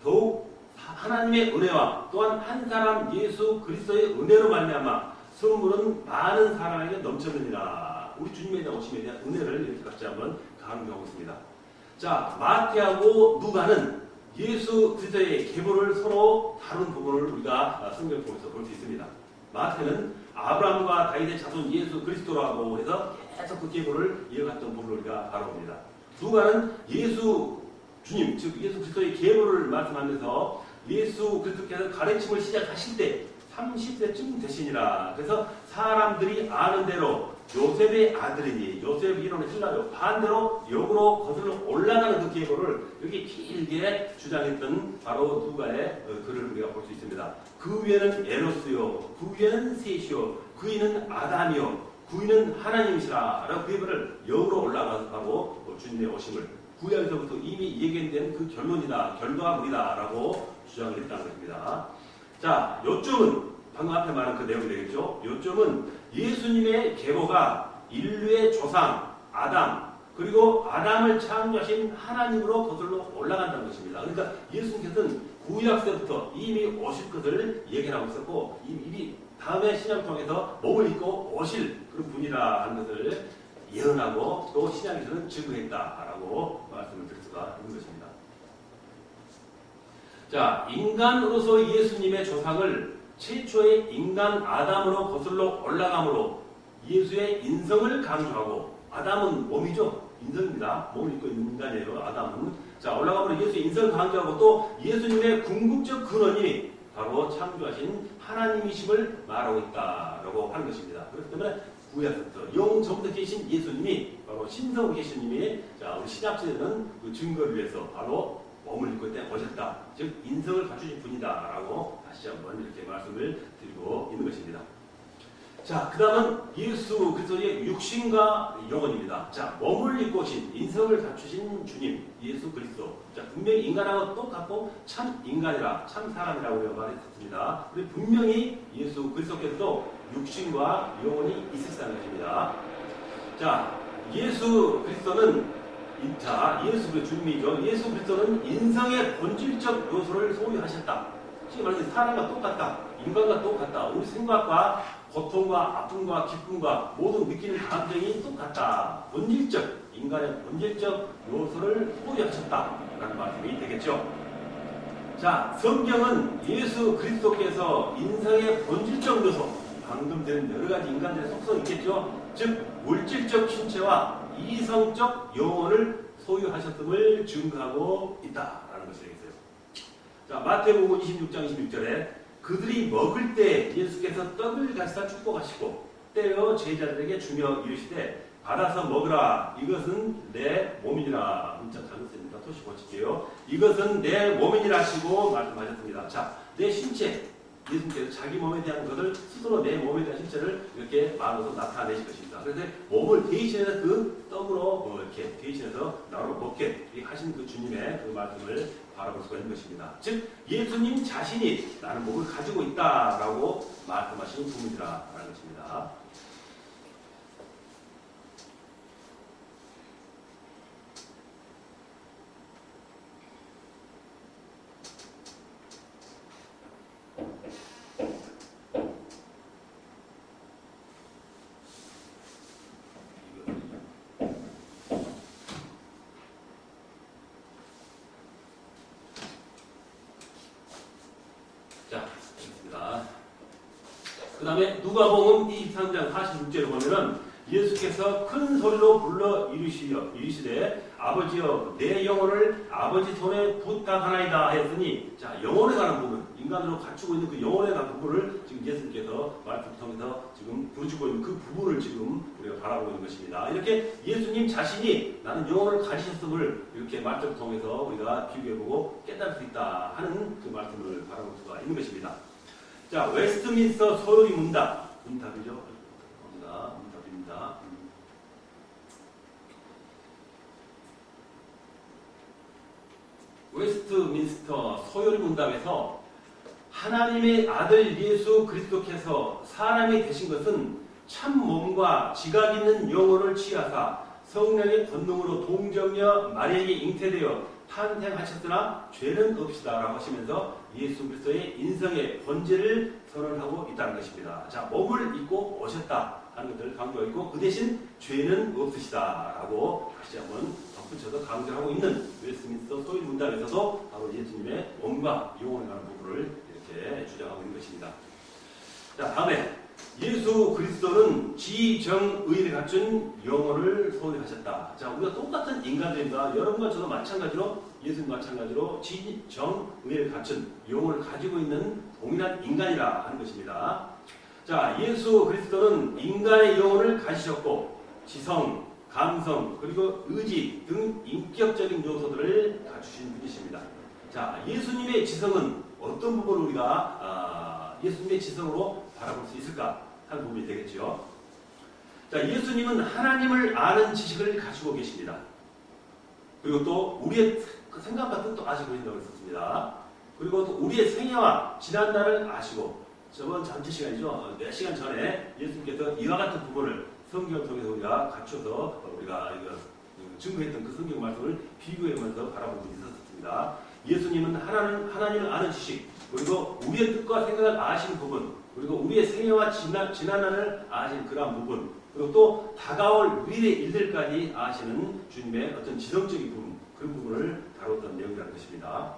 더욱 하나님의 은혜와 또한 한 사람 예수 그리스도의 은혜로 말미암아 선물은 많은 사람에게 넘쳤느니라. 우리 주님에 대한 오심에 대한 은혜를 이렇게 같이 한번 강조하고 있습니다. 자, 마태하고 누가는 예수 그리스도의 계보를 서로 다룬 부분을 우리가 성경 통해서 볼 수 있습니다. 마태는 아브라함과 다윗의 자손 예수 그리스도라고 해서 계속 그 계보를 이어갔던 부분을 우리가 바라봅니다. 누가는 예수 주님, 즉 예수 그리스도의 계보를 말씀하면서 예수 그리스도께서 가르침을 시작하실 때 30세쯤 되시니라. 그래서 사람들이 아는 대로 요셉의 아들이니 요셉 이론의 힐라요 반대로 역으로 거슬러 올라가는 그 계보를 이렇게 길게 주장했던 바로 누가의 글을 우리가 볼 수 있습니다. 그 위에는 에로스요, 그 위에는 셋이요, 그 위는 아담이요, 그 위는 하나님이시라. 라고 그 계보를 역으로 올라가서 바로 주님의 오심을 구약에서부터 이미 예견된 그 결론이다, 결과물이다 라고 주장을 했다는 것입니다. 자, 요점은 방금 앞에 말한 그 내용이 되겠죠. 요점은 예수님의 계보가 인류의 조상 아담 그리고 아담을 창조하신 하나님으로 거슬러 올라간다는 것입니다. 그러니까 예수님께서는 구약 때부터 이미 오실 것을 얘기하고 있었고 이미 다음에 신약을 통해서 몸을 입고 오실 그런 분이라 하는 것을 예언하고 또 신약에서는 증거했다라고 말씀을 드릴 수가 있는 것입니다. 자, 인간으로서 예수님의 조상을 최초의 인간 아담으로 거슬러 올라감으로 예수의 인성을 강조하고 아담은 몸이죠. 인성입니다. 몸을 입고 있는 인간이에요. 아담은. 자, 올라감으로 예수의 인성을 강조하고 또 예수님의 궁극적 근원이 바로 창조하신 하나님이심을 말하고 있다라고 하는 것입니다. 그렇기 때문에 구약부터 영전부터 계신 예수님이 바로 신성으로 계신 님이 자, 우리 신약시대는 그 증거를 위해서 바로 몸을 입고 때 오셨다. 즉 인성을 갖추신 분이다 라고 다시 한번 이렇게 말씀을 드리고 있는 것입니다. 자, 그 다음은 예수 그리스도의 육신과 영혼입니다. 자, 몸을 입고 오신, 인성을 갖추신 주님, 예수 그리스도. 자, 분명히 인간하고 똑같고 참 인간이라, 참 사람이라고 우리가 말했습니다. 그리고 분명히 예수 그리스도께서도 육신과 영혼이 있으시다는 것입니다. 자, 예수 그리스도는 예수 그리스도 주님이죠. 예수 그리스도는 인성의 본질적 요소를 소유하셨다. 지금 말해서 사람과 똑같다. 인간과 똑같다. 우리 생각과 고통과 아픔과 기쁨과 모든 느끼는 감정이 똑같다. 본질적, 인간의 본질적 요소를 소유하셨다라는 말씀이 되겠죠. 자, 성경은 예수 그리스도께서 인성의 본질적 요소, 방금 된 여러 가지 인간들의 속성이 있겠죠. 즉, 물질적 신체와 이성적 영혼을 소유하셨음을 증거하고 있다라는 것이 되겠어요. 자, 마태복음 26장 26절에 그들이 먹을 때 예수께서 떡을 가시다 축복하시고 떼어 제자들에게 주며 이르시되 받아서 먹으라. 이것은 내 몸이니라. 문자 잘못했습니다. 토시 고칠게요. 이것은 내 몸이니라 하시고 말씀하셨습니다. 자, 내 신체, 예수님께서 자기 몸에 대한 것을 스스로 내 몸에 대한 신체를 이렇게 말로서 나타내실 것입니다. 그래서 몸을 대신해서 그 떡으로 이렇게 대신해서 나로 먹게 하신 그 주님의 그 말씀을 바라볼 수가 있는 것입니다. 즉 예수님 자신이 나는 몸을 가지고 있다라고 말씀하시는 부분이라는 것입니다. 그 다음에 누가복음 23장 46절에 보면은 예수께서 큰 소리로 불러 이르시되 아버지여 내 영혼을 아버지 손에 부탁하나이다 하였으니, 자, 영혼에 관한 부분, 인간으로 갖추고 있는 그 영혼에 관한 부분을 지금 예수님께서 말씀을 통해서 지금 부르시고 있는 그 부분을 지금 우리가 바라보고 있는 것입니다. 이렇게 예수님 자신이 나는 영혼을 가지셨음을 이렇게 말씀을 통해서 우리가 비교해보고 깨달을 수 있다 하는 그 말씀을 바라볼 수가 있는 것입니다. 자, 웨스트민스터 소요리 문답이죠. 문답입니다. 웨스트민스터 소요리 문답에서 하나님의 아들 예수 그리스도께서 사람이 되신 것은 참 몸과 지각 있는 영혼을 취하사 성령의 권능으로 동정녀 마리아에게 잉태되어 탄생하셨으나 죄는 없이다라고 하시면서 예수 그리스도의 인성의 본질을 선언하고 있다는 것입니다. 자, 몸을 입고 오셨다 하는 것을 강조하고 있고 그 대신 죄는 없으시다라고 다시 한번 덧붙여서 강조하고 있는 웨스트민스터 소요리 문답에서도 바로 예수님의 몸과 영혼에 관한 부분을 이렇게 주장하고 있는 것입니다. 자, 다음에 예수 그리스도는 지정의를 갖춘 영혼을 소유하셨다. 자, 우리가 똑같은 인간들입니다. 여러분과 저도 마찬가지로 예수님 마찬가지로 지정의를 갖춘 영혼을 가지고 있는 동일한 인간이라 하는 것입니다. 자, 예수 그리스도는 인간의 영혼을 가지셨고 지성, 감성, 그리고 의지 등 인격적인 요소들을 갖추신 분이십니다. 자, 예수님의 지성은 어떤 부분을 우리가 예수님의 지성으로 바라볼 수 있을까 하는 부분이 되겠죠. 자, 예수님은 하나님을 아는 지식을 가지고 계십니다. 그리고 또 우리의 생각과 뜻도 아시고 계신다고 했었습니다. 그리고 또 우리의 생애와 지난날을 아시고, 저번 전체 시간이죠. 몇 시간 전에 예수님께서 이와 같은 부분을 성경을 통해서 우리가 갖춰서 우리가 증거했던 그 성경 말씀을 비교해보면서 바라본 분이 있었습니다. 예수님은 하나님을 아는 지식, 그리고 우리의 뜻과 생각을 아시는 부분, 그리고 우리의 생애와 지난날을 아시는 그러한 부분, 그리고 또 다가올 미래의 일들까지 아시는 주님의 어떤 지성적인 부분, 그 부분을 다뤘던 내용이라는 것입니다.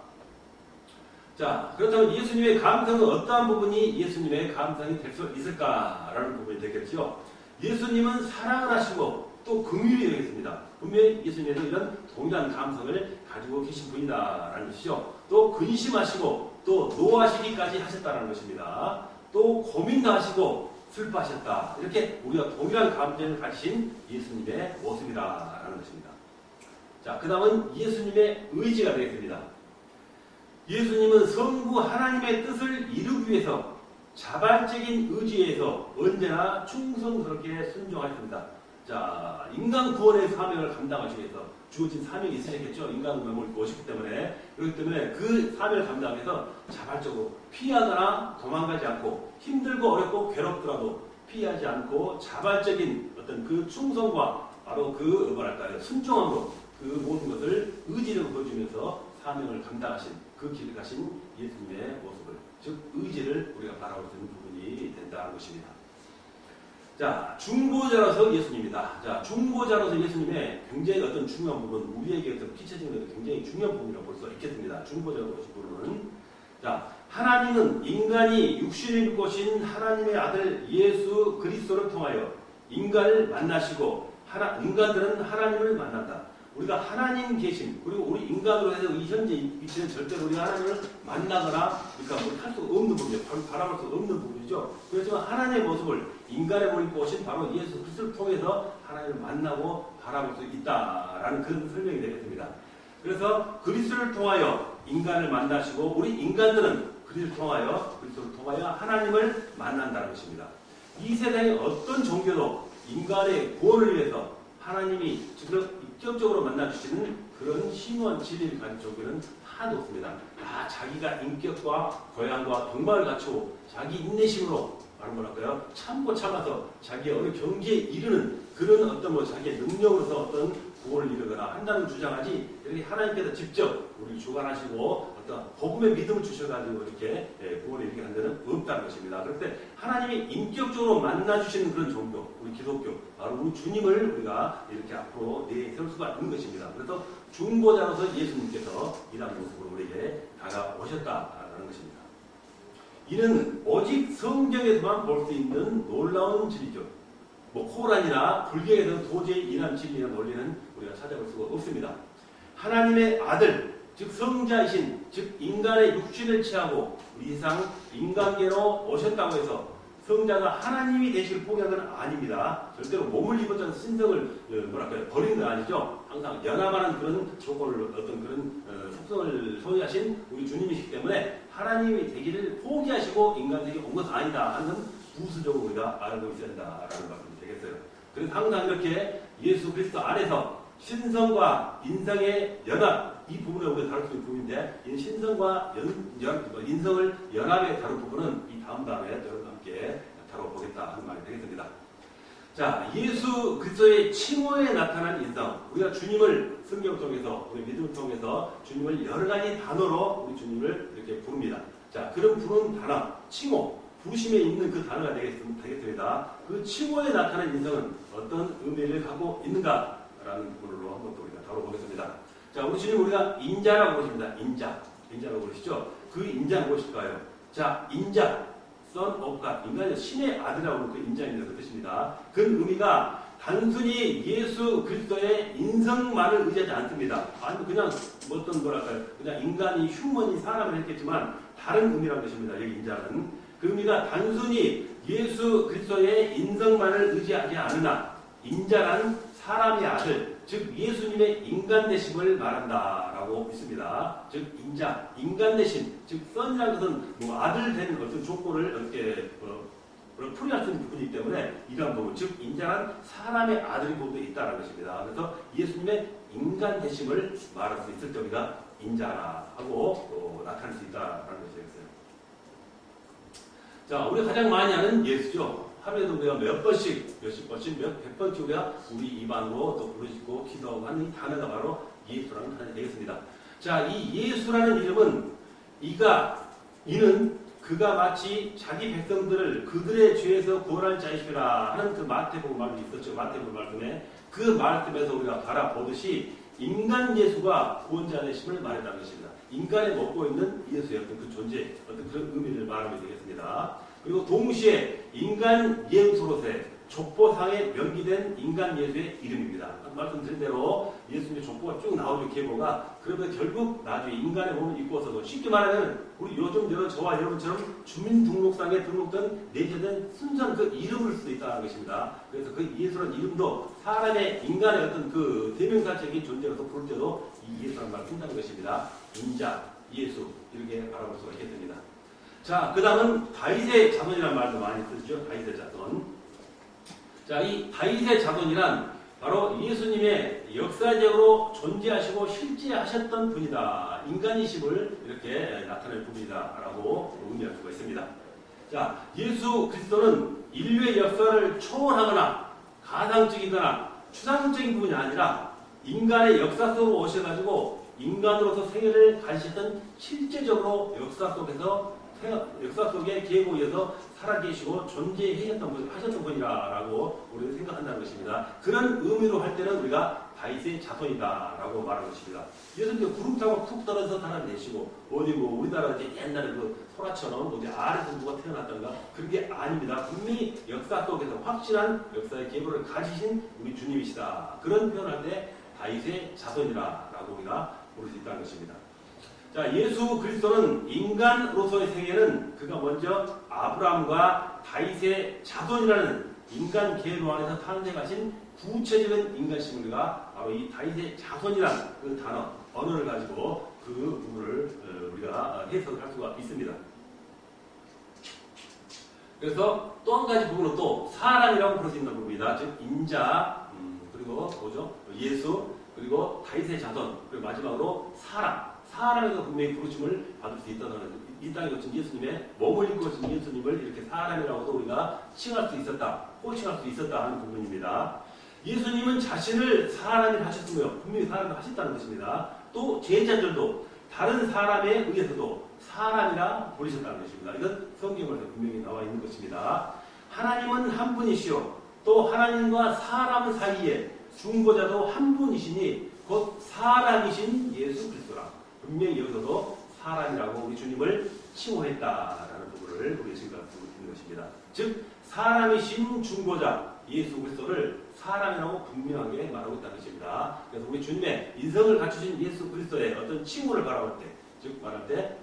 자, 그렇다면 예수님의 감성은 어떠한 부분이 예수님의 감성이 될 수 있을까라는 부분이 되겠죠. 예수님은 사랑을 하시고 또 긍휼히 여기십니다. 분명히 예수님에도 이런 동일한 감성을 가지고 계신 분이다라는 것이죠. 또 근심하시고 또 노하시기까지 하셨다는 것입니다. 또 고민도 하시고 슬퍼하셨다. 이렇게 우리가 동일한 감정을 가지신 예수님의 모습이다라는 것입니다. 자, 그 다음은 예수님의 의지가 되겠습니다. 예수님은 성부 하나님의 뜻을 이루기 위해서 자발적인 의지에서 언제나 충성스럽게 순종하였습니다. 자, 인간 구원의 사명을 감당하시기 위해서 주어진 사명이 있으셨겠죠. 인간 구원을 오셨기 때문에. 그렇기 때문에 그 사명을 감당해서 자발적으로 피하거나 도망가지 않고 힘들고 어렵고 괴롭더라도 피하지 않고 자발적인 어떤 그 충성과 바로 그 뭐랄까요 순종함으로 그 모든 것을 의지를 보여주면서 사명을 감당하신 그 길을 가신 예수님의 모습을, 즉 의지를 우리가 바라볼 수 있는 부분이 된다는 것입니다. 자, 중보자로서 예수님입니다. 자, 중보자로서 예수님의 굉장히 어떤 중요한 부분, 우리에게 끼쳐지는 굉장히 중요한 부분이라고 볼 수 있겠습니다. 중보자로서 부분은, 자, 하나님은 인간이 육신을 입고 오신 하나님의 아들 예수 그리스도를 통하여 인간을 만나시고 인간들은 하나님을 만난다. 우리가 하나님 계신, 그리고 우리 인간으로 해서 이 현재 위치는 절대로 우리가 하나님을 만나거나 그러니까 할 수 없는 부분이죠. 바라볼 수 없는 부분이죠. 그렇지만 하나님의 모습을 인간의 몸을 입고 오신 바로 예수 그리스도를 통해서 하나님을 만나고 바라볼 수 있다라는 그런 설명이 되겠습니다. 그래서 그리스도를 통하여 인간을 만나시고 우리 인간들은 그리스도를 통하여 하나님을 만난다는 것입니다. 이 세상의 어떤 종교도 인간의 구원을 위해서 하나님이 직접적으로 만나주시는 그런 심오한 진리를 가진 종교는 하나도 없습니다. 다 자기가 인격과 고향과 덕망을 갖추고 자기 인내심으로 뭐랄까요? 참고 참아서 자기의 어느 경지에 이르는 그런 어떤 자기의 능력으로서 어떤 구원을 이루거나 한다는 주장하지, 이렇게 하나님께서 직접 우리를 주관하시고 어떤 복음의 믿음을 주셔가지고 이렇게 구원을 이루게 한 데는 없다는 것입니다. 그럴 때 하나님이 인격적으로 만나주시는 그런 종교, 우리 기독교, 바로 우리 주님을 우리가 이렇게 앞으로 내세울 수가 있는 것입니다. 그래서 중보자로서 예수님께서 이러한 모습으로 우리에게 다가오셨다라는 것입니다. 이는 오직 성경에서만 볼 수 있는 놀라운 진리죠. 코란이나 불교에서는 도저히 이러한 진리나 논리는 우리가 찾아볼 수가 없습니다. 하나님의 아들, 즉 성자이신, 즉 인간의 육신을 취하고 우리 세상 인간계로 오셨다고 해서 성자가 하나님이 되실 포기한 건 아닙니다. 절대로 몸을 입었던 신성을 버린 건 아니죠. 항상 연합하는 그런 조건을 어떤 그런 속성을 소유하신 우리 주님이시기 때문에 하나님이 되기를 포기하시고 인간에게 온 것은 아니다 하는 부수적으로 우리가 알고 있어야 된다라는 말씀이 되겠어요. 그래서 항상 이렇게 예수 그리스도 안에서 신성과 인성의 연합, 이 부분을 우리가 다룰 수 있는 부분인데, 이 신성과 인성을 연합에 다룰 부분은 이 다음 다음에 여러분과 함께 다뤄보겠다 하는 말이 되겠습니다. 자, 예수 그리스도의 칭호에 나타난 인성, 우리가 주님을 성경을 통해서, 우리 믿음을 통해서 주님을 여러 가지 단어로 우리 주님을 이렇게 부릅니다. 자, 그런 부르는 단어, 칭호, 부르심에 있는 그 단어가 되겠습니다. 그 칭호에 나타난 인성은 어떤 의미를 갖고 있는가라는 부분으로 한번 또 우리가 다뤄보겠습니다. 자, 우리 주님 우리가 인자라고 부르십니다. 인자라고 부르시죠. 그 인자는 무엇일까요? 자, 인자, Son of God, 인간의 신의 아들이라고 그 인자입니다. 그 뜻입니다. 그 의미가 단순히 예수 그리스도의 인성만을 의지하지 않습니다. 아니 그냥 어떤 그냥 인간이 휴먼이 사람을 했겠지만 다른 의미라는 것입니다. 여기 인자는 그 의미가 단순히 예수 그리스도의 인성만을 의지하지 않으나 인자란 사람의 아들, 즉 예수님의 인간 되심을 말한다라고 있습니다. 즉 인자, 인간 되심, 즉 선이라는 것은 아들 된 어떤 조건을 이렇게 풀이할 수 있는 부분이기 때문에 이러한 부분, 즉 인자란 사람의 아들이 보도 있다는 것입니다. 그래서 예수님의 인간 되심을 말할 수 있을 때 우리가 인자라 하고 나타낼 수 있다라는 것이겠어요. 자, 우리가 가장 많이 아는 예수죠. 하루에도 우리가 몇 번씩, 몇십 번씩, 백 번씩 우리가 우리 입안으로 또 부르시고 기도하고 하는 이 단어가 바로 예수라는 단어가 되겠습니다. 자, 이 예수라는 이름은 이는 그가 마치 자기 백성들을 그들의 죄에서 구원할 자이시라 하는 그 마태복음 말씀이 있었죠. 마태복음 말씀에 그 말씀에서 우리가 바라보듯이 인간 예수가 구원자 되심을 말했다는 것입니다. 인간에 먹고 있는 예수의 어떤 그 존재, 어떤 그런 의미를 말하면 되겠습니다. 그리고 동시에 인간 예수로서의 족보상에 명기된 인간 예수의 이름입니다. 말씀드린 대로 예수님의 족보가 쭉 나오죠. 계보가. 그러면 결국 나중에 인간의 몸을 입고서도 쉽게 말하면 우리 요즘 저와 여러분처럼 주민등록상에 등록된 내재된 순수한 그 이름을 수도 있다는 것입니다. 그래서 그 예수라는 이름도 사람의 인간의 어떤 그 대명사적인 존재로서 부를 때도 이 예수라는 말을 쓴다는 것입니다. 인자, 예수 이렇게 바라볼 수가 있겠습니다. 자, 그 다음은 다윗의 자손이라는 말도 많이 쓰죠. 다윗의 자손. 자, 이 다윗의 자손이란 바로 예수님의 역사적으로 존재하시고 실제 하셨던 분이다. 인간이심을 이렇게 나타낼 분이다라고 의미할 수가 있습니다. 자, 예수 그리스도는 인류의 역사를 초월하거나 가상적이거나 추상적인 부분이 아니라 인간의 역사 속으로 오셔가지고 인간으로서 생애를 가지셨던 실제적으로 역사 속의 계보에 의해서 살아계시고 하셨던 분이라고 우리는 생각한다는 것입니다. 그런 의미로 할 때는 우리가 다윗의 자손이다라고 말하는 것입니다. 예수님도 구름 타고 푹 떨어져서 살아내시고 어디 뭐 우리나라 옛날에 그 소라처럼 어디 아래서 누가 태어났던가 그런 게 아닙니다. 분명히 역사 속에서 확실한 역사의 계보를 가지신 우리 주님이시다. 그런 표현할 때 다윗의 자손이라고 우리가 부를 수 있다는 것입니다. 자, 예수 그리스도는 인간으로서의 생애는 그가 먼저 아브라함과 다윗의 자손이라는 인간 계로 안에서 탄생하신 구체적인 인간심을 우리가 바로 이 다윗의 자손이라는 그 단어, 언어를 가지고 그 부분을 우리가 해석할 수가 있습니다. 그래서 또 한 가지 부분은 또 사람이라고 부를 수 있는 부분이다. 즉 인자, 그리고 뭐죠? 예수, 그리고 다윗의 자손, 그리고 마지막으로 사람에서 분명히 부르심을 받을 수 있다는 이 땅에 거친 예수님의 몸을 입고 오신 예수님을 이렇게 사람이라고도 우리가 칭할 수 있었다, 호칭할 수 있었다 하는 부분입니다. 예수님은 자신을 사람이라 하셨으며 분명히 사람이라 하셨다는 것입니다. 또 제자들도 다른 사람에 의해서도 사람이라 부르셨다는 것입니다. 이건 성경에서 분명히 나와 있는 것입니다. 하나님은 한 분이시요 또 하나님과 사람 사이에 중보자도 한 분이시니 곧 사람이신 예수 그리스도라. 분명히 여기서도 사람이라고 우리 주님을 칭호했다라는 부분을 우리 지금 갖고 있는 것입니다. 즉 사람이신 중보자 예수 그리스도를 사람이라고 분명하게 말하고 있다는 것입니다. 그래서 우리 주님의 인성을 갖추신 예수 그리스도의 어떤 칭호를 바라볼 때, 즉 말할 때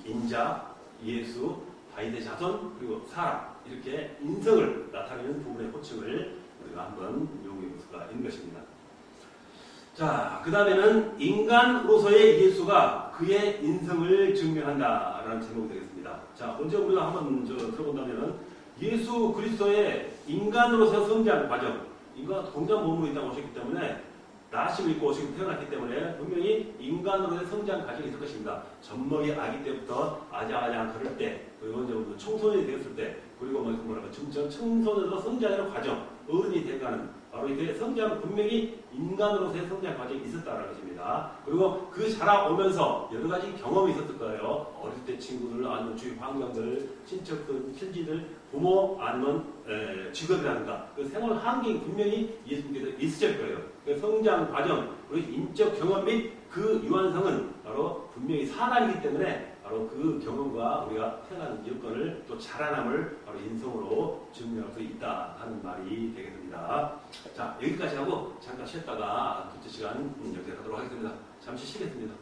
인자, 예수, 다윗의 자손, 그리고 사람 이렇게 인성을 나타내는 부분의 호칭을 우리가 한번 이용해 볼 수가 있는 것입니다. 자, 그 다음에는 인간으로서의 예수가 그의 인성을 증명한다라는 제목이 되겠습니다. 자, 먼저 우리가 한번 들어본다면 예수 그리스도의 인간으로서 성장 과정, 인간 동전 몸으로 있다고 오셨기 때문에 나심을 입고 오시고 태어났기 때문에 분명히 인간으로의 성장 과정이 있을 것입니다. 젖먹이 아기 때부터 아장아장 걸을 때, 그리고 이제 청소년이 되었을 때, 그리고 뭐랄까 점점 청소년으로 성장하는 과정, 어른이 돼가는 바로 이렇게 성장 분명히 인간으로서의 성장 과정이 있었다는 것입니다. 그리고 그 자라오면서 여러 가지 경험이 있었을 거예요. 어릴 때 친구들, 아니면 주위 환경들, 친척들, 친지들, 부모, 아니면 직업이라든가 그 생활 환경이 분명히 예수님께서 있으실 거예요. 그 성장 과정, 그리고 인적 경험 및 그 유한성은 바로 분명히 사람이기 때문에 바로 그 경험과 우리가 태어나는 여건을 또 자라남을 바로 인성으로 증명할 수 있다 하는 말이 되겠습니다. 자, 여기까지 하고 잠깐 쉬었다가 둘째 시간 연결하도록 하겠습니다. 잠시 쉬겠습니다.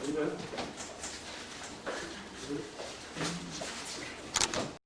아니면